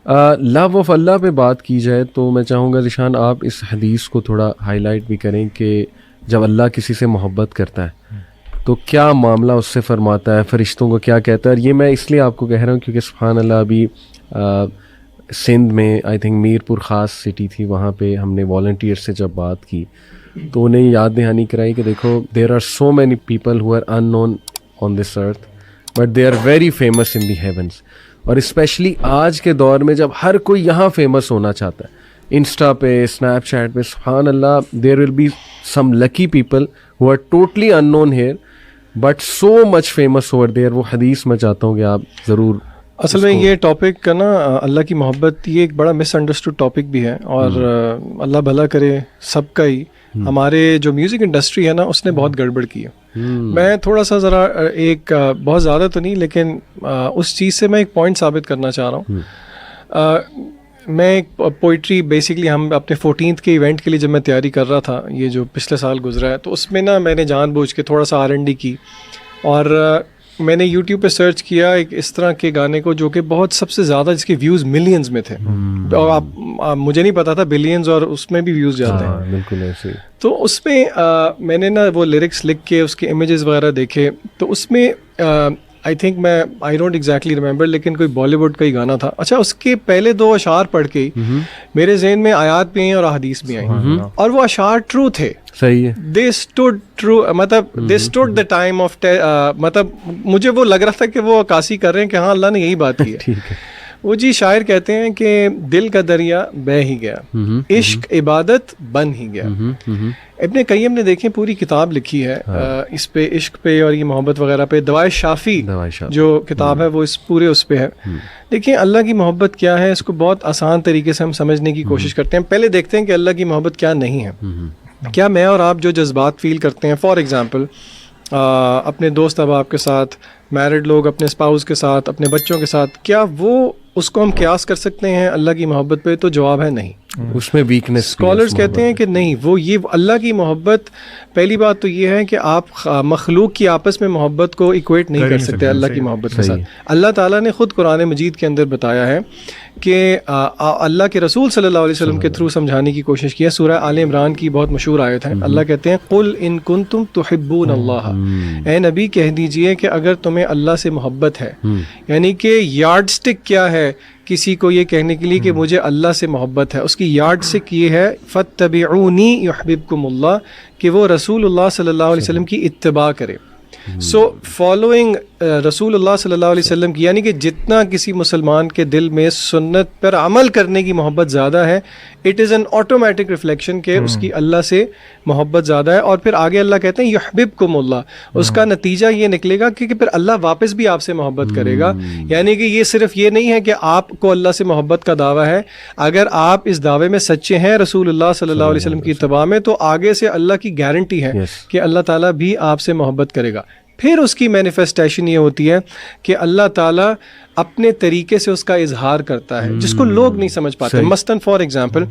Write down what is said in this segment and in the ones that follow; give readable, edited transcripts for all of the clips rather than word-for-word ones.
Love of اللہ پہ بات کی جائے تو میں چاہوں گا ذیشان آپ اس حدیث کو تھوڑا ہائی لائٹ بھی کریں کہ جب اللہ کسی سے محبت کرتا ہے تو کیا معاملہ اس سے فرماتا ہے, فرشتوں کو کیا کہتا ہے. اور یہ میں اس لیے آپ کو کہہ رہا ہوں کیونکہ سبحان اللہ ابھی سندھ میں آئی تھنک میر پور خاص سٹی تھی, وہاں پہ ہم نے والنٹیئر سے جب بات کی تو انہیں یاد دہانی کرائی کہ دیکھو there are so many people who are unknown on this earth but they are very famous in the heavens. اور اسپیشلی آج کے دور میں جب ہر کوئی یہاں فیمس ہونا چاہتا ہے, انسٹا پہ, اسنیپ چیٹ پہ, سبحان اللہ there will be some lucky people who are totally unknown here but so much famous over there. وہ حدیث میں چاہتا ہوں کہ آپ ضرور. اصل میں یہ ٹاپک کا نا اللہ کی محبت یہ ایک بڑا مس انڈرسٹوڈ ٹاپک بھی ہے, اور اللہ بھلا کرے سب کا ہی. ہمارے جو میوزک انڈسٹری ہے نا اس نے بہت گڑبڑ کی ہے. میں تھوڑا سا ذرا ایک بہت زیادہ تو نہیں لیکن اس چیز سے میں ایک پوائنٹ ثابت کرنا چاہ رہا ہوں. میں ایک پوئٹری بیسکلی ہم اپنے 14th کے ایونٹ کے لیے جب میں تیاری کر رہا تھا, یہ جو پچھلے سال گزرا ہے, تو اس میں نا میں نے جان بوجھ کے تھوڑا سا R&D کی اور میں نے یوٹیوب پہ سرچ کیا ایک اس طرح کے گانے کو جو کہ بہت سب سے زیادہ جس کے ویوز ملینز میں تھے, اور آپ مجھے نہیں پتا تھا بلینز اور اس میں بھی ویوز جاتے ہیں. بالکل ایسے. تو اس میں میں نے نا وہ لیرکس لکھ کے اس کے امیجز وغیرہ دیکھے, تو اس میں آئی تھنک میں آئی ڈونٹ ایگزیکٹلی ریمبر لیکن کوئی بالی ووڈ کا ہی گانا تھا. اچھا, اس کے پہلے 2 اشعار پڑھ کے میرے ذہن میں آیات بھی ہیں اور احادیث بھی آئیں, اور وہ اشعار ٹرو تھے. صحیح ہے. دے اسٹوڈ ٹرو, مطلب دے اسٹوڈ دا ٹائم آف, مطلب مجھے وہ لگ رہا تھا کہ وہ عکاسی کر رہے ہیں کہ ہاں اللہ نے یہی بات کی ہے. وہ جی شاعر کہتے ہیں کہ دل کا دریا بہہ ہی گیا, عشق عبادت بن ہی گیا. ابن قیم نے دیکھیں پوری کتاب لکھی ہے اس پہ, عشق پہ اور یہ محبت وغیرہ پہ. دوائے شافی جو کتاب ہے وہ اس پورے اس پہ ہے. دیکھیں اللہ کی محبت کیا ہے, اس کو بہت آسان طریقے سے ہم سمجھنے کی کوشش کرتے ہیں. پہلے دیکھتے ہیں کہ اللہ کی محبت کیا نہیں ہے. کیا میں اور آپ جو جذبات فیل کرتے ہیں, فار ایگزامپل اپنے دوست احباب کے ساتھ, میرڈ لوگ اپنے اسپاؤس کے ساتھ, اپنے بچوں کے ساتھ, کیا وہ اس کو ہم قیاس کر سکتے ہیں اللہ کی محبت پہ؟ تو جواب ہے نہیں. اس میں ویکنس. اسکالرز کہتے ہیں کہ نہیں, وہ یہ اللہ کی محبت, پہلی بات تو یہ ہے کہ آپ مخلوق کی آپس میں محبت کو ایکویٹ نہیں کر سکتے اللہ کی محبت کے ساتھ. اللہ تعالیٰ نے خود قرآن مجید کے اندر بتایا ہے کہ اللہ کے رسول صلی اللہ علیہ وسلم کے تھرو سمجھانے کی کوشش کی ہے. سورہ آل عمران کی بہت مشہور آیت ہے. اللہ کہتے ہیں قل ان کنتم تحبون اللہ, اے نبی کہہ دیجئے کہ اگر تمہیں اللہ سے محبت ہے. یعنی کہ یارڈ سٹک کیا ہے کسی کو یہ کہنے کے لیے کہ مجھے اللہ سے محبت ہے, اس کی یارڈ سٹک یہ ہے فاتبعونی یحببکم اللہ, کہ وہ رسول اللہ صلی اللہ علیہ وسلم کی اتباع کرے. سو فالوئنگ رسول اللہ صلی اللہ علیہ وسلم کی, یعنی کہ جتنا کسی مسلمان کے دل میں سنت پر عمل کرنے کی محبت زیادہ ہے, it is an automatic reflection کہ اس کی اللہ سے محبت زیادہ ہے. اور پھر آگے اللہ کہتے ہیں یحببکم اللہ, اس کا نتیجہ یہ نکلے گا کہ پھر اللہ واپس بھی آپ سے محبت کرے گا. یعنی کہ یہ صرف یہ نہیں ہے کہ آپ کو اللہ سے محبت کا دعویٰ ہے, اگر آپ اس دعوے میں سچے ہیں رسول اللہ صلی اللہ علیہ وسلم کی اتباع میں, تو آگے سے اللہ کی گارنٹی ہے کہ اللہ تعالیٰ بھی آپ سے محبت کرے گا. پھر اس کی مینیفیسٹیشن یہ ہوتی ہے کہ اللہ تعالیٰ اپنے طریقے سے اس کا اظہار کرتا ہے جس کو لوگ نہیں سمجھ پاتے. مثلاً فار ایگزامپل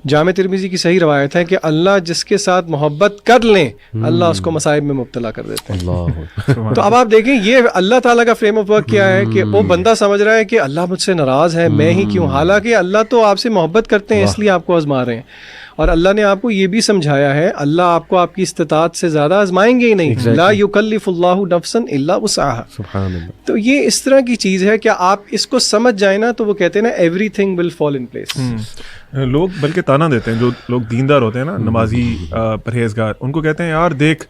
جامع ترمذی کی صحیح روایت ہے کہ اللہ جس کے ساتھ محبت کر لیں اللہ اس کو مصائب میں مبتلا کر دیتے ہیں. تو اب آپ دیکھیں یہ اللہ تعالیٰ کا فریم آف ورک کیا ہے کہ وہ بندہ سمجھ رہا ہے کہ اللہ مجھ سے ناراض ہے, میں ہی کیوں, حالانکہ اللہ تو آپ سے محبت کرتے ہیں اس لیے آپ کو آزما رہے ہیں. اور اللہ نے آپ کو یہ بھی سمجھایا ہے اللہ آپ کو آپ کی استطاعت سے زیادہ آزمائیں گے ہی نہیں. لا یکلف اللہ نفسا الا وسعها. تو یہ اس طرح کی چیز ہے کہ آپ اس کو سمجھ جائیں نا, تو وہ کہتے ہیں نا every thing will fall in place. لوگ بلکہ تانا دیتے ہیں, جو لوگ دیندار ہوتے ہیں نا, نمازی پرہیزگار, ان کو کہتے ہیں یار دیکھ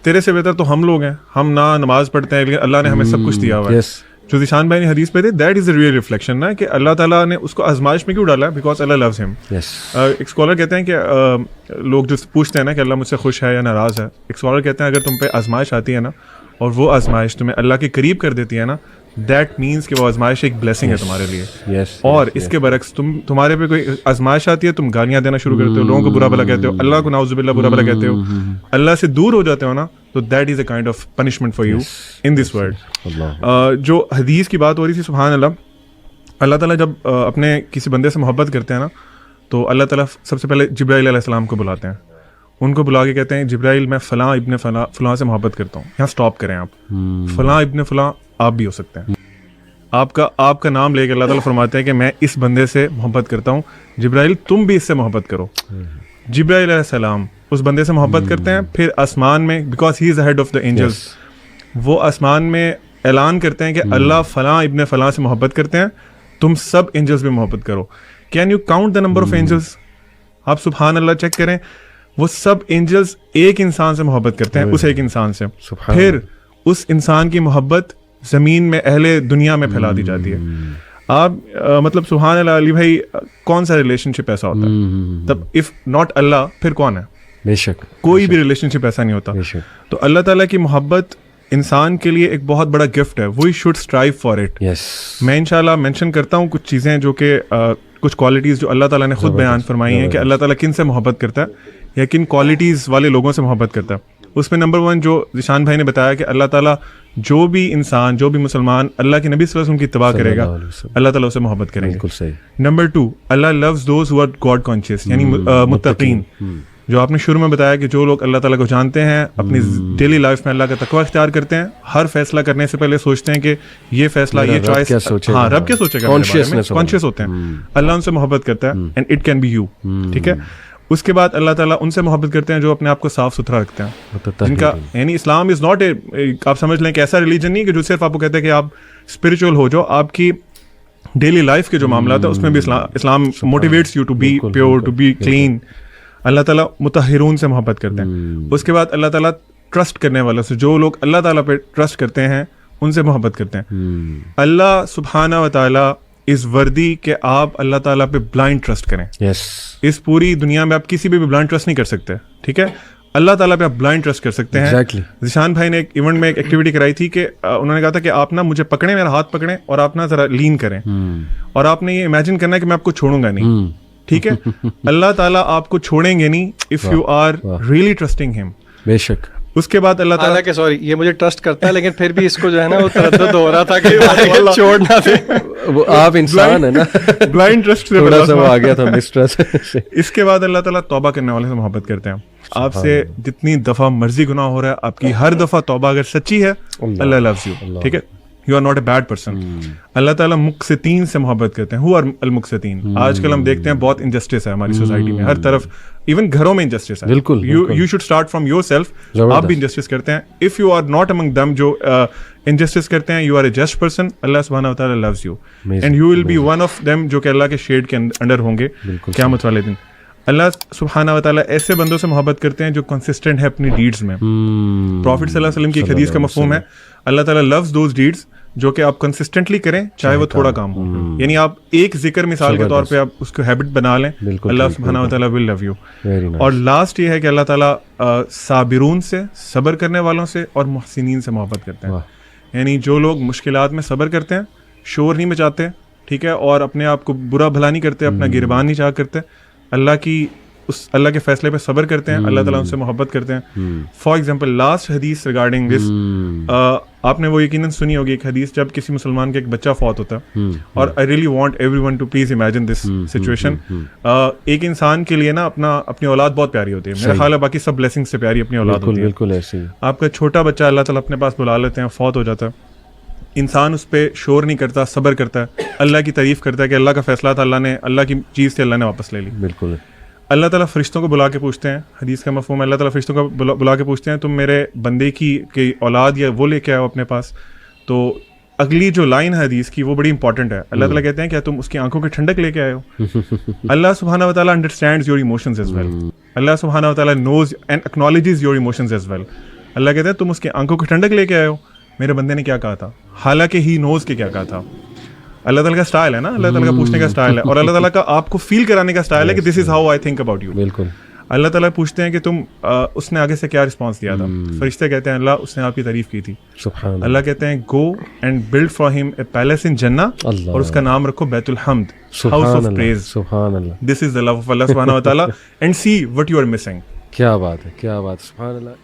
تیرے سے بہتر تو ہم لوگ ہیں, ہم نہ نماز پڑھتے ہیں لیکن اللہ نے ہمیں سب کچھ دیا ہوا ہے. جو ذیشان بھائی نے حدیث پہ تھے, that is the real reflection نا, کہ اللہ تعالیٰ نے اس کو آزمائش میں کیوں ڈالا ہے, بیکاز اللہ لوز ہم. ایک اسکالر کہتے ہیں کہ لوگ جو پوچھتے ہیں نا کہ اللہ مجھ سے خوش ہے یا ناراض ہے, ایک اسکالر کہتے ہیں اگر تم پہ آزمائش آتی ہے نا اور وہ آزمائش تمہیں اللہ کے قریب کر دیتی ہے نا, دیٹ مینس کہ وہ آزمائش ایک بلیسنگ ہے تمہارے لیے. اور اس کے برعکس تمہارے پہ کوئی آزمائش آتی ہے, تم گالیاں دینا شروع کرتے ہو, لوگوں کو برا بھلا کہتے ہو, اللہ کو نعوذ باللہ برا بھلا کہتے ہو, اللہ سے دور ہو جاتے ہو نا, تو that is a kind of punishment for you in this world. جو حدیث کی بات ہو رہی تھی, سبحان اللہ, اللہ تعالیٰ جب اپنے کسی بندے سے محبت کرتے ہیں نا, تو اللہ تعالیٰ سب سے پہلے جبرائیل علیہ السلام کو بلاتے ہیں. ان کو بلا کے کہتے ہیں جبرائیل میں فلاں ابن فلاں سے محبت کرتا ہوں, یہاں سٹاپ کریں آپ, فلاں ابن فلاں آپ بھی ہو سکتے ہیں. آپ کا نام لے کے اللہ تعالیٰ فرماتے ہیں کہ میں اس بندے سے محبت کرتا ہوں، جبرائیل تم بھی اس سے محبت کرو. جبرائیل علیہ السلام اس بندے سے محبت کرتے ہیں، پھر آسمان میں because he is the head of the angels, وہ آسمان میں اعلان کرتے ہیں کہ اللہ فلاں ابن فلاں سے محبت کرتے ہیں، تم سب اینجلس بھی محبت کرو. Can you count the number of angels? آپ سبحان اللہ چیک کریں، وہ سب اینجلس ایک انسان سے محبت کرتے ہیں، اس ایک انسان سے. پھر اس انسان کی محبت زمین میں اہل دنیا میں پھیلا دی جاتی ہے. آپ مطلب سبحان اللہ علی بھائی، کون سا ریلیشن شپ ایسا ہوتا ہے؟ تب اف ناٹ اللہ پھر کون ہے؟ بے شک کوئی بھی ریلیشن شپ ایسا نہیں ہوتا. تو اللہ تعالیٰ کی محبت انسان کے لیے ایک بہت بڑا گفٹ ہے. We should strive for it. میں انشاءاللہ مینشن کرتا ہوں کچھ چیزیں جو کہ کچھ کوالٹیز جو اللہ تعالیٰ نے خود بیان فرمائی ہیں کہ اللہ تعالیٰ کن سے محبت کرتا ہے یا کن کوالٹیز والے لوگوں سے محبت کرتا ہے. اس میں نمبر 1 جو ذیشان بھائی نے بتایا کہ اللہ تعالیٰ جو بھی انسان، جو بھی مسلمان اللہ کے نبی صلی اللہ علیہ وسلم کی اتباع کرے گا، اللہ تعالیٰ اسے محبت کریں گے. Number 2 Allah loves those who are God conscious, یعنی متقین. جو آپ نے شروع میں بتایا کہ جو لوگ اللہ تعالیٰ کو جانتے ہیں، اپنی ڈیلی لائف میں اللہ کا تقویٰ اختیار کرتے ہیں، ہر فیصلہ کرنے سے پہلے سوچتے ہیں کہ یہ فیصلہ، یہ چوائس، ہاں رب کیا سوچے گا، کانشیس ہوتے ہیں. اللہ ان سے محبت کرتا ہے and it can be you. ٹھیک ہے. اس کے بعد اللہ تعالیٰ ان سے محبت کرتے ہیں جو اپنے آپ کو صاف ستھرا رکھتے ہیں، جن کا یعنی اسلام از ناٹ اے، آپ سمجھ لیں کہ ایسا ریلیجن نہیں کہ جو صرف آپ کو کہتے ہیں کہ آپ اسپرچل ہو جاؤ. آپ کی ڈیلی لائف کے جو معاملات ہیں اس میں بھی Islam motivates you to be pure, to be clean. اللہ تعالیٰ مطہرون سے محبت کرتے ہیں. اس کے بعد اللہ تعالیٰ ٹرسٹ کرنے والوں سے، جو لوگ اللہ تعالیٰ پہ ٹرسٹ کرتے ہیں ان سے محبت کرتے ہیں. اللہ سبحانہ و تعالیٰ از وردی کہ آپ اللہ تعالیٰ پہ بلائنڈ ٹرسٹ کریں. اس پوری دنیا میں آپ کسی پہ بھی بلائنڈ ٹرسٹ نہیں کر سکتے. ٹھیک ہے. اللہ تعالیٰ پہ آپ بلائنڈ ٹرسٹ کر سکتے ہیں. ذیشان بھائی نے ایک ایونٹ میں ایک ایکٹیویٹی کرائی تھی کہ انہوں نے کہا تھا کہ آپ نا مجھے پکڑیں، میرا ہاتھ پکڑیں اور آپ نا ذرا لین کریں، اور آپ نے یہ امیجن کرنا ہے کہ میں آپ کو چھوڑوں گا نہیں. ٹھیک ہے. اللہ تعالیٰ آپ کو چھوڑیں گے نہیں if you are really trusting him. بے شک. اس کے بعد اللہ تعالیٰ کہ سوری یہ مجھے ٹرسٹ کرتا ہے لیکن پھر بھی اس کو جو ہے نا وہ تردد ہو رہا تھا کہ چھوڑنا دے. وہ آپ انسان ہے نا، بلائنڈ ٹرسٹ سے تھوڑا سا وہ آ گیا تھا مسٹرسٹ. اس کے بعد اللہ تعالیٰ توبہ کرنے والے سے محبت کرتے ہیں. آپ سے جتنی دفعہ مرضی گناہ ہو رہا ہے، آپ کی ہر دفعہ توبہ اگر سچی ہے، اللہ لوز یو. ٹھیک ہے. You are not a bad person. اللہ تعالیٰ مقسطین سے محبت کرتے ہیں. ہو آر المقسطین. آج کل ہم دیکھتے ہیں بہت انجسٹس ہے ہماری سوسائٹی میں، ہر طرف، ایون گھروں میں انجسٹس ہے. بالکل. You should start from yourself. آپ بھی انجسٹس کرتے ہیں. If you are not among them جو انجسٹس کرتے ہیں، you are a just person. اللہ سبحانہ و تعالیٰ loves you and you will be one of them جو کہ اللہ کے شیڈ کے انڈر ہوں گے قیامت والے دن. اللہ سبحانہ و تعالیٰ ایسے بندوں سے محبت کرتے ہیں جو کنسسٹنٹ ہے اپنی ڈیڈز میں. پروفٹ صلی اللہ علیہ وسلم کی ایک حدیث کا مفہوم ہے، اللہ تعالیٰ لوز دوز ڈیڈز جو کہ آپ کنسسٹنٹلی کریں چاہے وہ تھوڑا کام ہو. یعنی آپ ایک ذکر مثال کے طور پہ آپ اس کو ہیبٹ بنا لیں، اللہ سبحانہ و تعالیٰ ول لو یو. اور لاسٹ یہ ہے کہ اللہ تعالیٰ صابرون سے، صبر کرنے والوں سے، اور محسنین سے محبت کرتے ہیں. یعنی جو لوگ مشکلات میں صبر کرتے ہیں، شور نہیں مچاتے، ٹھیک ہے، اور اپنے آپ کو برا بھلا نہیں کرتے، اپنا گربان نہیں چاہ کرتے، اللہ کے فیصلے پہ صبر کرتے ہیں، اللہ تعالیٰ ان سے محبت کرتے ہیں. فار ایگزامپل لاسٹ حدیث ریگارڈنگ دس، آپ نے وہ یقیناً سنی ہوگی ایک حدیث جب کسی مسلمان کا ایک بچہ فوت ہوتا ہے، اور I really want everyone to please imagine this situation. ایک انسان کے لیے نا اپنی اولاد بہت پیاری ہوتی ہے. میرا خیال ہے باقی سب بلیسنگ سے پیاری اپنی اولاد ہوتی ہے. بالکل ایسے ہی آپ کا چھوٹا بچہ اللہ تعالیٰ اپنے پاس بلا لیتے ہیں، فوت ہو جاتا ہے. انسان اس پہ شور نہیں کرتا، صبر کرتا ہے، اللہ کی تعریف کرتا ہے کہ اللہ کا فیصلہ تھا، اللہ نے، اللہ کی چیز سے اللہ نے واپس لے لی. بالکل. اللہ تعالیٰ فرشتوں کو بلا کے پوچھتے ہیں، حدیث کا مفہوم ہے، اللہ تعالیٰ فرشتوں کو بلا کے پوچھتے ہیں تم میرے بندے کی اولاد یا وہ لے کے آؤ اپنے پاس. تو اگلی جو لائن ہے حدیث کی وہ بڑی امپورٹنٹ ہے. اللہ تعالیٰ کہتے ہیں کیا تم اس کی آنکھوں کی ٹھنڈک لے کے آئے ہو؟ اللہ سبحانہ و تعالیٰ understands your emotions as well. اللہ سبحانہ و تعالیٰ knows and acknowledges your emotions as well. اللہ کہتے ہیں تم اس کی آنکھوں کی ٹھنڈک لے کے آئے ہو. میرے بندے نے کیا کہا تھا، حالانکہ ہی نوز کہ کیا کہا تھا. اللہ تعالیٰ کا اسٹائل ہے نا، اللہ تعالیٰ کا پوچھنے کا اسٹائل ہے، اور اللہ تعالیٰ کا آپ کو فیل کرانے کا اسٹائل ہے کہ this is how I think about you. بالکل. اللہ تعالیٰ پوچھتے ہیں کہ تم اس نے آگے سے کیا رسپانس دیا تھا. فرشتے کہتے ہیں اللہ اس نے آپ کی تعریف کی تھی. اللہ کہتے ہیں گو اینڈ بلڈ فار ہم اے پیلس ان جنہ، اور اس کا نام رکھو بیت الحمد، ہاؤس آف پریز. سبحان اللہ. دس از دی لو آف اللہ سبحانہ و تعالیٰ and see what you are missing. کیا بات ہے، کیا بات. سبحان اللہ.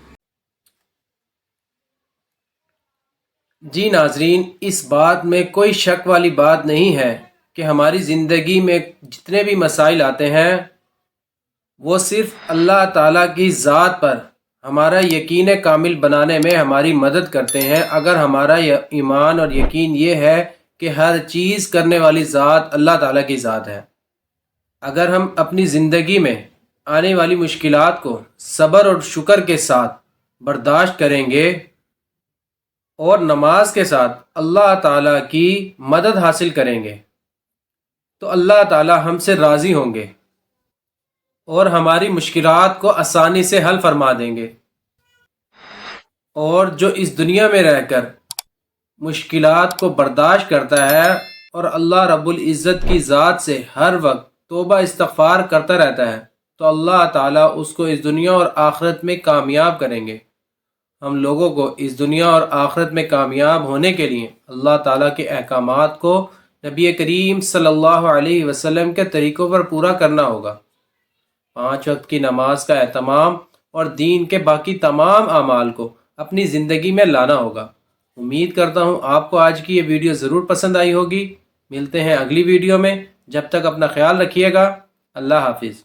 جی ناظرین، اس بات میں کوئی شک والی بات نہیں ہے کہ ہماری زندگی میں جتنے بھی مسائل آتے ہیں وہ صرف اللہ تعالیٰ کی ذات پر ہمارا یقین کامل بنانے میں ہماری مدد کرتے ہیں. اگر ہمارا ایمان اور یقین یہ ہے کہ ہر چیز کرنے والی ذات اللہ تعالیٰ کی ذات ہے۔ اگر ہم اپنی زندگی میں آنے والی مشکلات کو صبر اور شکر کے ساتھ برداشت کریں گے اور نماز کے ساتھ اللہ تعالیٰ کی مدد حاصل کریں گے تو اللہ تعالیٰ ہم سے راضی ہوں گے اور ہماری مشکلات کو آسانی سے حل فرما دیں گے۔ اور جو اس دنیا میں رہ کر مشکلات کو برداشت کرتا ہے اور اللہ رب العزت کی ذات سے ہر وقت توبہ استغفار کرتا رہتا ہے تو اللہ تعالیٰ اس کو اس دنیا اور آخرت میں کامیاب کریں گے۔ ہم لوگوں کو اس دنیا اور آخرت میں کامیاب ہونے کے لیے اللہ تعالیٰ کے احکامات کو نبی کریم صلی اللہ علیہ وسلم کے طریقوں پر پورا کرنا ہوگا۔ 5 وقت کی نماز کا اہتمام اور دین کے باقی تمام اعمال کو اپنی زندگی میں لانا ہوگا۔ امید کرتا ہوں آپ کو آج کی یہ ویڈیو ضرور پسند آئی ہوگی۔ ملتے ہیں اگلی ویڈیو میں، جب تک اپنا خیال رکھیے گا۔ اللہ حافظ۔